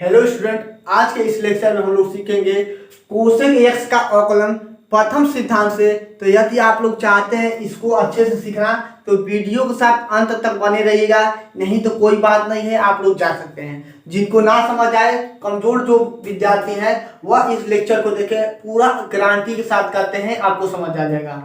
Hello student, आज के इस लेक्चर में हम लोग सीखेंगे कोसेक एक्स का अवकलन प्रथम सिद्धांत से। तो यदि आप लोग चाहते हैं इसको अच्छे से सीखना तो वीडियो के साथ अंत तक बने रहिएगा, नहीं तो कोई बात नहीं है, आप लोग जा सकते हैं। जिनको ना समझ आए, कमजोर जो विद्यार्थी हैं वह इस लेक्चर को देखें, पूरा गारंटी के साथ करते हैं आपको समझ आ जाएगा।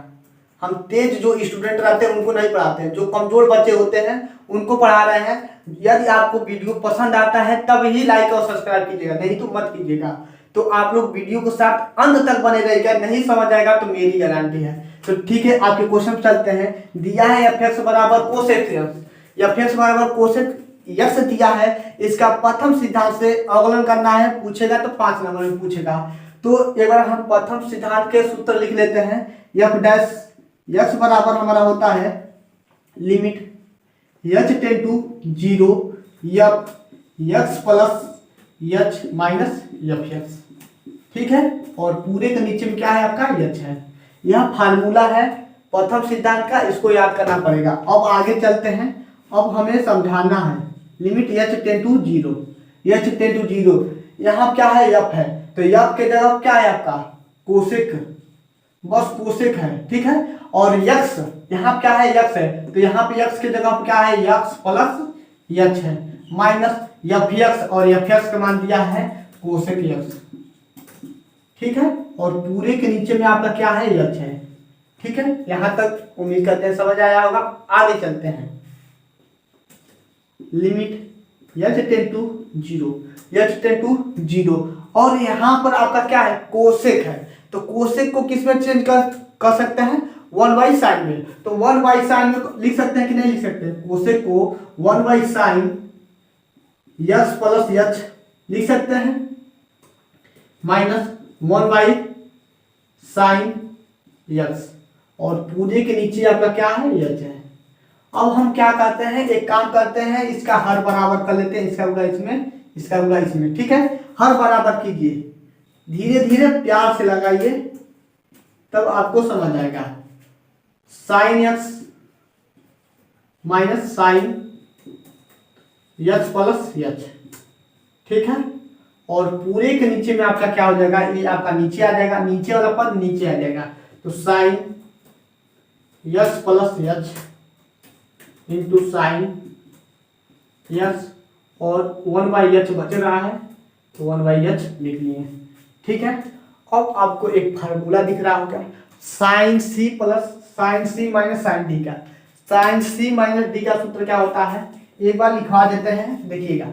हम तेज जो स्टूडेंट रहते हैं उनको नहीं पढ़ाते हैं, जो कमजोर बच्चे होते हैं उनको पढ़ा रहे हैं। यदि आपको वीडियो पसंद आता है तब ही लाइक और सब्सक्राइब कीजिएगा, नहीं तो मत कीजिएगा। तो आप लोग वीडियो के साथ अंत तक बने रहिएगा, नहीं समझ आएगा तो मेरी गारंटी है। तो ठीक है, आपके क्वेश्चन चलते हैं। दिया है एफ एक्स बराबर कोसेक एक्स, एफ एक्स बराबर कोसेक एक्स दिया है, इसका प्रथम सिद्धांत से अवकलन करना है। पूछेगा तो 5 नंबर में पूछेगा। तो एक बार हम प्रथम सिद्धांत के सूत्र लिख लेते हैं। एफ डैश एक्स बराबर हमारा होता है limit h tend to 0 f x plus h minus f x, ठीक है। और पूरे के नीचे में क्या है आपका एच है। यह फार्मूला है प्रथम सिद्धांत का, इसको याद करना पड़ेगा। अब आगे चलते हैं। अब हमें समझाना है limit h tend to 0, h tend to 0, यहाँ क्या है एफ है, तो एफ के जगह क्या है आपका कोसेक, बस कोसेक है, ठीक है। और यक्स यहाँ क्या है यक्स है, तो यहाँ पे यक्स की जगह क्या है यक्स प्लस एच है माइनस एफ एक्स, और एफ एक्स का मान दिया है कोसेक एक्स, ठीक है। और पूरे के नीचे में आपका क्या है एच है, ठीक है। यहाँ तक उम्मीद करते हैं समझ आया होगा। आगे चलते हैं। Limit h tend to 0, h tend to 0, और यहाँ पर आपका क्या है कोसेक है, तो कोसेक को किस में चेंज कर सकते हैं 1 साइन में। तो 1 साइन में लिख सकते हैं कि नहीं लिख सकते, कोसेक को 1 साइन एक्स प्लस एच लिख सकते हैं माइनस 1 साइन एक्स, और पूरे के नीचे आपका क्या है एच है। अब हम क्या करते हैं, एक काम करते हैं, इसका हर बराबर कर लेते हैं, इसका होगा इसमें, इसका होगा इसमें, ठीक है। हर बराबर कीजिए, धीरे धीरे प्यार से लगाइए, तब आपको समझ आएगा। Sine x minus sine x plus H, ठीक है। और पूरे के नीचे में आपका क्या हो जाएगा, ये आपका नीचे आ जाएगा, नीचे वाला पद नीचे आ जाएगा। तो sine x plus H into sine x, और 1/h बच रहा है तो 1/h लिख लिए, ठीक है। अब आपको एक फार्मूला दिख रहा होगा sign C plus sign c minus sine d का। साइन सी माइनस डी का सूत्र क्या होता है, एक बार लिखवा देते हैं, देखिएगा।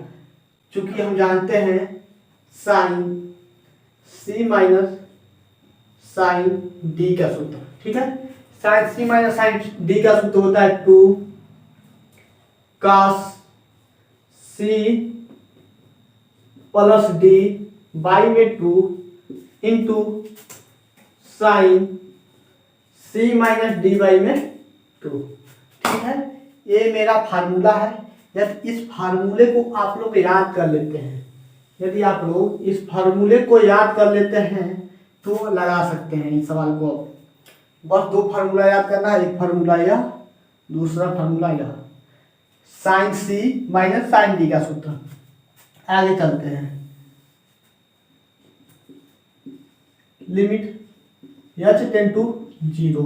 चूंकि हम जानते हैं sine c minus sine d का सूत्र, ठीक है। Sine c minus sine d का सूत्र होता है 2 cos c plus d by में 2 into sine c minus d by में 2, ठीक है। ये मेरा फार्मूला है। यदि इस फार्मूले को आप लोग याद कर लेते हैं, यदि आप लोग इस फार्मूले को याद कर लेते हैं तो लगा सकते हैं इस सवाल को। बस 2 फार्मूला याद करना, एक फार्मूला यह, दूसरा फार्मूला यह, sign c minus sine d का सूत्र। आगे चलते हैं। लिमिट एच टेंड टू 0,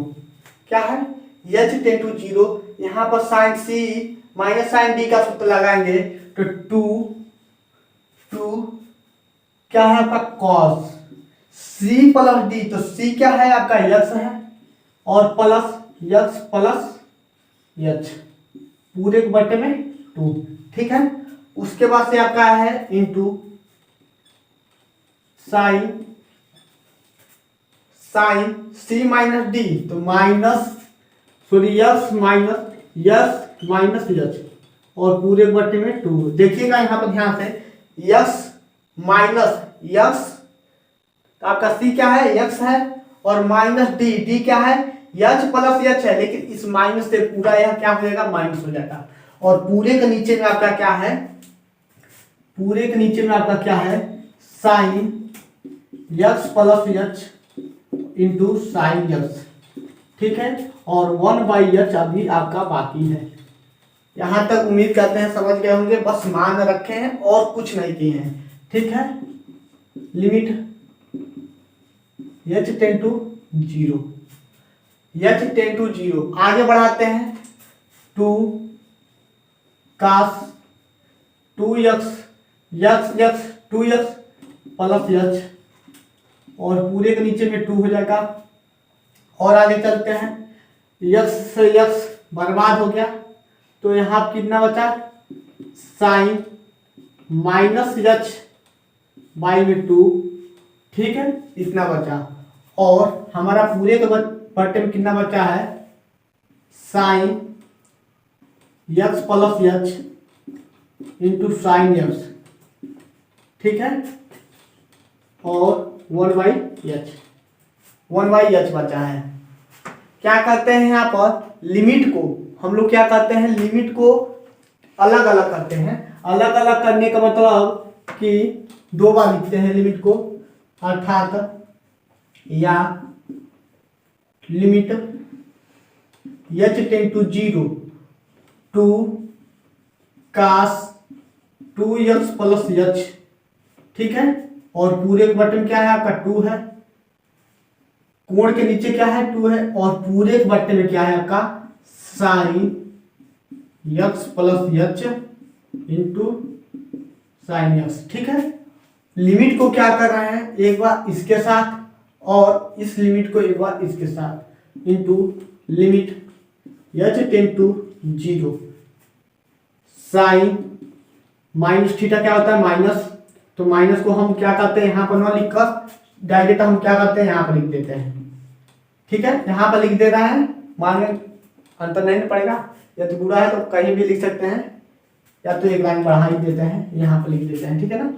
क्या है एच टेंड टू 0, यहाँ पर sign c minus sine d का सूत्र लगाएंगे तो 2 क्या है आपका कॉस सी प्लस डी, तो सी क्या है आपका एक्स है, और प्लस एक्स प्लस एच पूरे के बटे में 2, ठीक है। उसके बाद से आपका है into sine sign c minus D, तो minus sorry yes minus H, और पूरे बटे में 2। देखिएगा यहाँ पर ध्यान से, यस माइनस यस, तो आपका सी क्या है एक्स है, और माइनस डी, डी क्या है एच प्लस एच है, लेकिन इस माइनस से पूरा यह क्या हो जाएगा माइनस हो जाएगा। और पूरे के नीचे में आपका क्या है, पूरे के नीचे में आपका क्या है sine x plus H into sine x, ठीक है। और 1/h अभी आपका बाकी है। यहाँ तक उम्मीद करते हैं समझ गए होंगे, बस मान रखे हैं और कुछ नहीं किए हैं। ठीक है, limit h ten to zero, h ten to zero. आगे बढ़ाते हैं, 2 cos 2x x 2x plus h, और पूरे के नीचे में 2 हो जाएगा। और आगे चलते हैं, x से x बर्बाद हो गया, तो यहाँ कितना बचा, साइन माइनस h बाई में 2, ठीक है, इतना बचा। और हमारा पूरे के बटे में कितना बचा है, sine x plus h into sine x, ठीक है, और 1/h बचा है। क्या करते हैं यहाँ पर, लिमिट को हम लोग क्या करते हैं, लिमिट को अलग अलग करते हैं। अलग अलग करने का मतलब कि 2 बार लिखते हैं लिमिट को, अर्थात या limit h ten to zero 2 cos 2x plus h, ठीक है, और पूरे बटन क्या है आपका 2 है, कोण के नीचे क्या है 2 है, और पूरे बटन में क्या है आपका sine x plus h into sine x, ठीक है। लिमिट को क्या कर रहे हैं, एक बार इसके साथ और इस लिमिट को एक बार इसके साथ, into limit h ten to zero sine minus theta क्या होता है माइनस, तो माइनस को हम क्या करते हैं, यहाँ पर ना लिखकर डायरेक्ट हम क्या करते हैं, यहाँ पर लिख देते हैं, ठीक है। यहाँ पर लिख दे रहा है, मान में अंतर नहीं पड़ेगा, या तो बुरा है तो कहीं भी लिख सकते हैं, या तो एक लाइन बढ़ा ही देते हैं, यहाँ पर लिख देते हैं, ठीक है ना,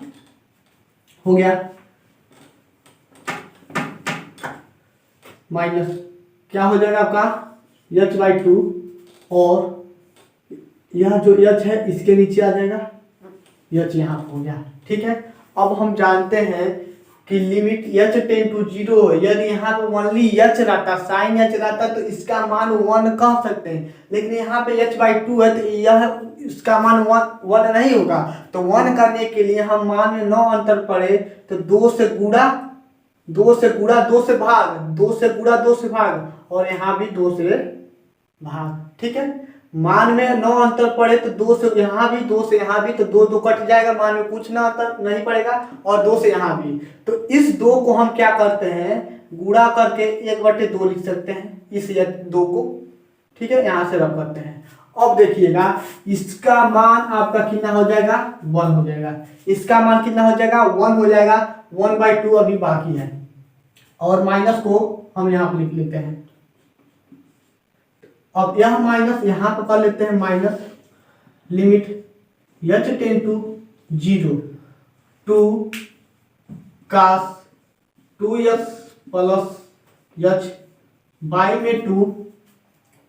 हो गया। माइनस क्या हो जाएगा आपका h बाई 2, और यह जो h है इसके नीचे आ जाएगा, h यहाँ हो गया, ठीक है। अब हम जानते हैं कि limit h ten to zero, यदि यहाँ पे ओनली h रहता, साइन h रहता तो इसका मान 1 कह सकते हैं, लेकिन यहाँ पे h बाई 2 है तो यह इसका मान 1 नहीं होगा। तो 1 करने के लिए हम मान में 9 अंतर पड़े, तो 2 से गुणा 2 से गुणा 2 से भाग, 2 से गुणा 2 से भाग, और यहाँ भी 2 से भाग, ठीक है। मान में 9 अंतर पड़े तो 2 से यहाँ भी 2 से यहाँ भी, तो 2 2 कट जाएगा, मान में कुछ ना अंतर नहीं पड़ेगा, और 2 से यहाँ भी। तो इस 2 को हम क्या करते हैं, गुणा करके 1/2 लिख सकते हैं इस 2 को, ठीक है, यहाँ से रब करते हैं। अब देखिएगा इसका मान आपका कितना हो जाएगा, 1 हो जाएगा, इसका मान कितना हो जाएगा, 1 हो जाएगा, 1/2 अभी बाकी है, और माइनस को हम यहाँ पर लिख लेते हैं। अब यह माइनस यहाँ पर कर लेते हैं, minus limit h ten to zero 2 cos 2x plus h by में 2,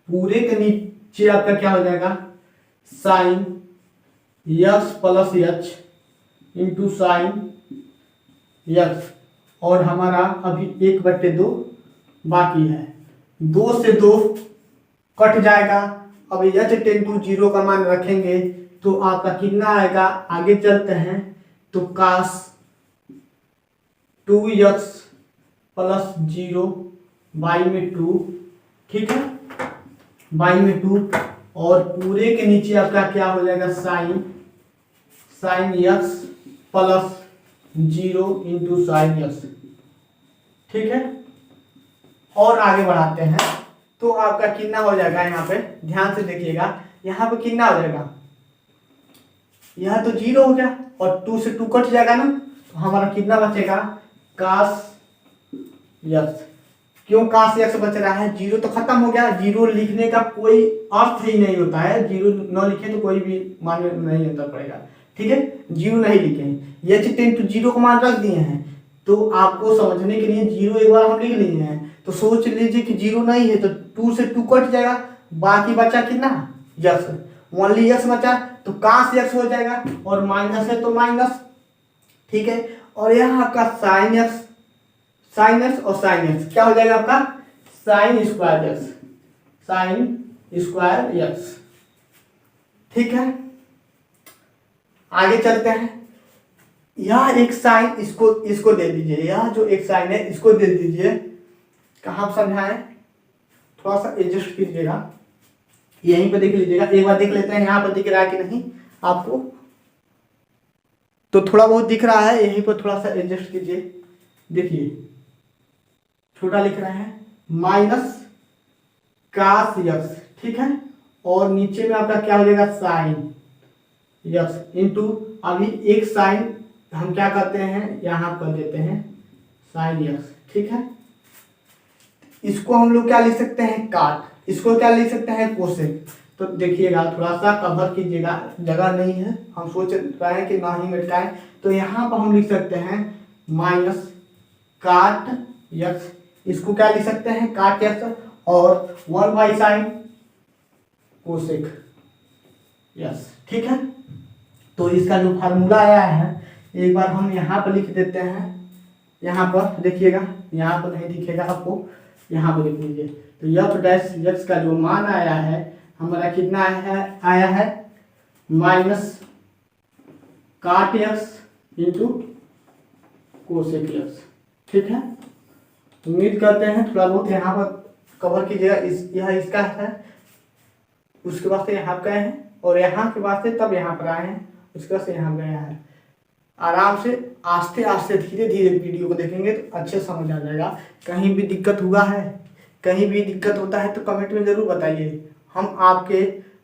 पूरे के नीचे आपका क्या हो जाएगा, sine x plus h into sine x, और हमारा अभी 1/2 बाकी है, 2 से 2 कट जाएगा। अब h टेन टू जीरो का मान रखेंगे तो आपका कितना आएगा, आगे चलते हैं, तो cos 2x प्लस 0 बाई में 2, ठीक है, बाई में 2, और पूरे के नीचे आपका क्या हो जाएगा, sine x plus 0 into sine x, ठीक है। और आगे बढ़ाते हैं तो आपका कितना हो जाएगा, यहाँ पे ध्यान से देखिएगा, यहाँ पे कितना हो जाएगा, यह तो 0 हो गया, और 2 से 2 कट जाएगा ना, तो हमारा कितना बचेगा, cos x। क्यों cos x बच रहा है, 0 तो खत्म हो गया, 0 लिखने का कोई अर्थ ही नहीं होता है, 0 न लिखे तो कोई भी मान नहीं अंतर पड़ेगा, ठीक है, 0 नहीं लिखे, h टेन टू जीरो का मान रख दिए हैं, तो आपको समझने के लिए 0 एक बार हम लिख लिए हैं, तो सोच लीजिए कि 0 नहीं है तो 2 से 2 कट जाएगा, बाकी बचा कितना, x, ओनली x बचा, तो cos x हो जाएगा, और माइनस है तो माइनस, ठीक है। और यहाँ आपका साइन x और साइन x क्या हो जाएगा आपका, साइन स्क्वायर x, ठीक है। आगे चलते हैं, यह एक साइन इसको इसको दे दीजिए, यह जो एक साइन है इसको दे दीजिए। कहाँ समझाएं, थोड़ा सा एडजस्ट कीजिएगा, यहीं पर देख लीजिएगा, एक बार देख लेते हैं यहाँ पर दिख रहा है कि नहीं आपको। तो थोड़ा बहुत दिख रहा है, यहीं पर थोड़ा सा एडजस्ट कीजिए। देखिए छोटा लिख रहा है माइनस कास यक्स, ठीक है, और नीचे में आपका क्या हो जाएगा साइन यक्स इंटू, अभी एक साइन हम क्या करते हैं यहाँ कर देते हैं साइन यक्स, ठीक है। इसको हम लोग क्या लिख सकते हैं काट, इसको क्या लिख सकते हैं कोसेक। तो देखिएगा थोड़ा सा कवर कीजिएगा, जगह नहीं है, हम सोच रहे हैं कि ना ही मिटाएं। तो यहाँ पर हम लिख सकते हैं माइनस काट यक्स, इसको क्या लिख सकते हैं काट यक्स, और 1/sin कोसेक यस, ठीक है। तो इसका जो फार्मूला आया है एक बार हम यहाँ पर लिख देते हैं, यहाँ पर देखिएगा, यहाँ पर नहीं दिखेगा आपको, यहाँ पर लिख लीजिए। तो एफ डैश एक्स का जो मान आया है हमारा कितना आया है माइनस काट एक्स इंटू कोसेक एक्स, ठीक है। उम्मीद करते हैं थोड़ा बहुत यहाँ पर कवर कीजिएगा। यह इसका है, उसके बाद से यहाँ गए हैं, और यहाँ के बाद से तब यहाँ पर आए हैं, उसके बाद से यहाँ गया है। आराम से आस्ते आस्ते धीरे धीरे वीडियो को देखेंगे तो अच्छे समझ आ जाएगा। कहीं भी दिक्कत हुआ है, कहीं भी दिक्कत होता है तो कमेंट में ज़रूर बताइए। हम आपके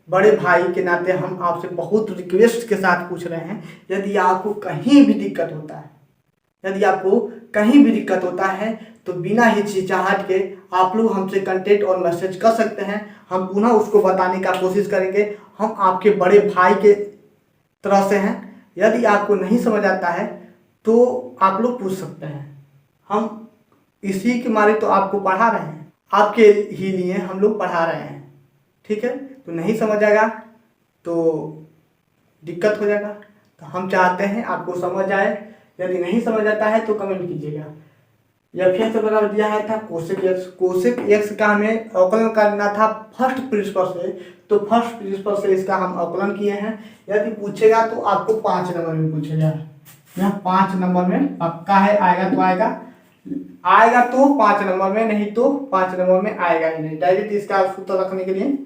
बड़े भाई के नाते हम आपसे बहुत रिक्वेस्ट के साथ पूछ रहे हैं, यदि आपको कहीं भी दिक्कत होता है, यदि आपको कहीं भी दिक्कत होता है तो बिना हिचकिचाहट के आप लोग हमसे कांटेक्ट और मैसेज कर सकते हैं। हम पुनः उसको बताने का कोशिश करेंगे। हम आपके बड़े भाई के तरह से हैं। यदि आपको नहीं समझ आता है तो आप लोग पूछ सकते हैं। हम इसी के मारे तो आपको पढ़ा रहे हैं, आपके ही लिए हम लोग पढ़ा रहे हैं, ठीक है। तो नहीं समझ आएगा तो दिक्कत हो जाएगा, तो हम चाहते हैं आपको समझ आए। यदि नहीं समझ आता है तो कमेंट कीजिएगा। यह फिर से बना दिया है था कोसेक एक्स। कोसेक एक्स का हमें अवकलन करना था फर्स्ट प्रिंसिपल से, तो फर्स्ट प्रिंसिपल से इसका हम अवकलन किए हैं। यदि पूछेगा तो आपको 5 नंबर में पूछेगा, यह 5 नंबर में पक्का है, आएगा तो आएगा तो 5 नंबर में, नहीं तो 5 नंबर में आएगा ही नहीं। डायरेक्ट इसका सूत्र रखने के लिए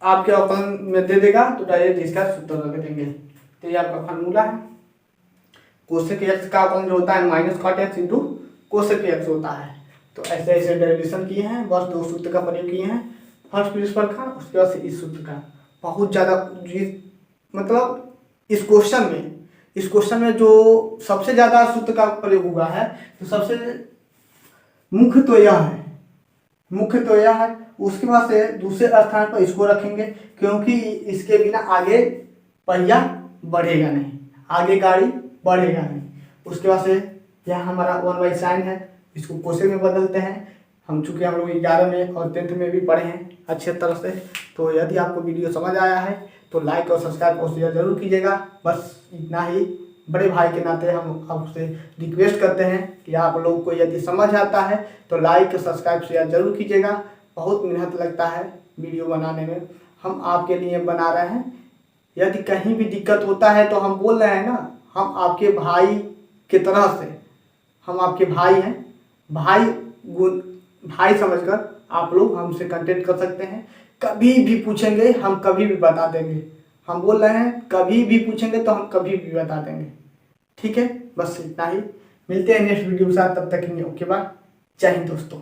आपके अवकलन में दे देगा, तो डायरेक्ट इसका सूत्र रख देंगे। तो ये आपका फार्मूला है। कोसेक एक्स का अवकलन जो होता है minus cot X into cosec X होता है। तो ऐसे ऐसे डेरिवेशन किए हैं, बस 2 सूत्र का प्रयोग किए हैं, फर्स्ट प्रिंसिपल का, उसके बाद से इस सूत्र का। बहुत ज़्यादा मतलब इस क्वेश्चन में जो सबसे ज़्यादा सूत्र का प्रयोग हुआ है, तो सबसे मुख्य तो यह है, उसके बाद से दूसरे स्थान पर इसको रखेंगे, क्योंकि इसके बिना आगे पहिया बढ़ेगा नहीं, आगे गाड़ी बढ़ेगा नहीं। उसके बाद से यह हमारा 1/sin है, इसको कोसेक में बदलते हैं। हम चूँकि हम लोग 11 में और 10th में भी पढ़े हैं अच्छे तरह से। तो यदि आपको वीडियो समझ आया है तो लाइक और सब्सक्राइब और शेयर जरूर कीजिएगा। बस इतना ही, बड़े भाई के नाते हम आपसे रिक्वेस्ट करते हैं कि आप लोगों को यदि समझ आता है तो लाइक सब्सक्राइब शेयर जरूर कीजिएगा। बहुत मेहनत लगता है वीडियो बनाने में, हम आपके लिए बना रहे हैं। यदि कहीं भी दिक्कत होता है तो हम बोल रहे हैं ना, हम आपके भाई के तरह से, हम आपके भाई हैं, भाई समझकर आप लोग हमसे कांटेक्ट कर सकते हैं। कभी भी पूछेंगे हम कभी भी बता देंगे। हम बोल रहे हैं कभी भी पूछेंगे तो हम कभी भी बता देंगे, ठीक है। बस इतना ही, मिलते हैं नेक्स्ट वीडियो के साथ, तब तक के लिए ओके बाय, जय हिंद दोस्तों।